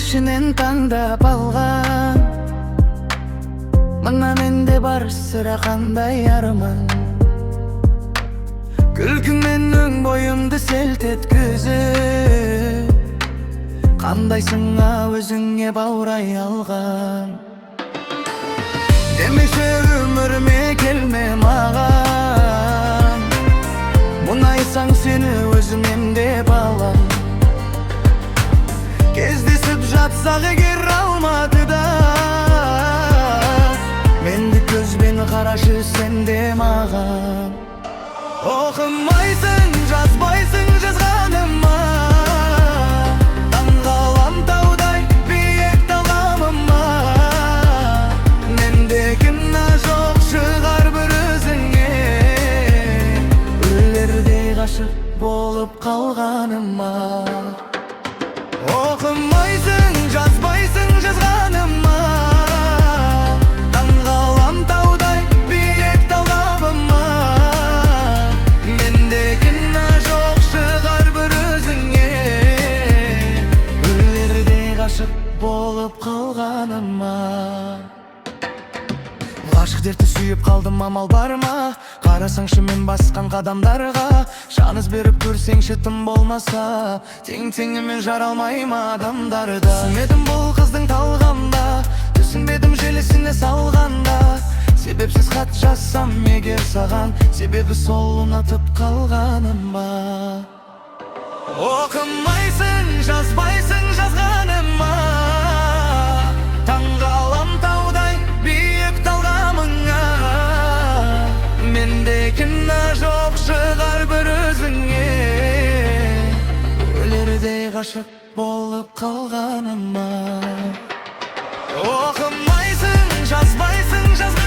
ішінен таңдап алған. Мыңнан менде бар сірә қандай арман. Күлкің менің бойымды селт еткізіп, қандайсыңа өзіңе баурай алған. Демеші өміріме келме маған, мұнайсаң сені өзімем деп алам. Кездесіп жатсақ егер алматыда, менді көзбен қарашы сен де маған. Оқымайсың, жазбайсың жазғаныма, таңғалам таудай биік талғамыма. Менде кінә жоқ шығар бір өзіңе, өлердей ғашық болып қалғаныма. Оқымайсың, жазбайсың жазғаныма, таңғалам таудай биік талғамыма. Менде кінә жоқ шығар бір өзіңе, өлердей ғашық болып қалғаныма. Ғашық дерті сүйіп қалдым, амал бар ма? Қарасаңшы мен басқан қадамдарға, шаныз беріп көрсеңші тым болмаса. Тең-теңімен жаралмайым адамдарда. Түсінбедім бұл қыздың талғамда, түсінбедім желісіне салғанда. Себепсіз хат жазсам егер саған, себебі сол ұнатып қалғаным ба. Оқымайсың, жазбайсың жазғаныма, таңғалам таудай биік талғамыңа. Менде кінә жоқ шығар бір өзіңе, өлердей ғашық болып қалғаныма. Оқымайсың, жазбайсың жазғаныма.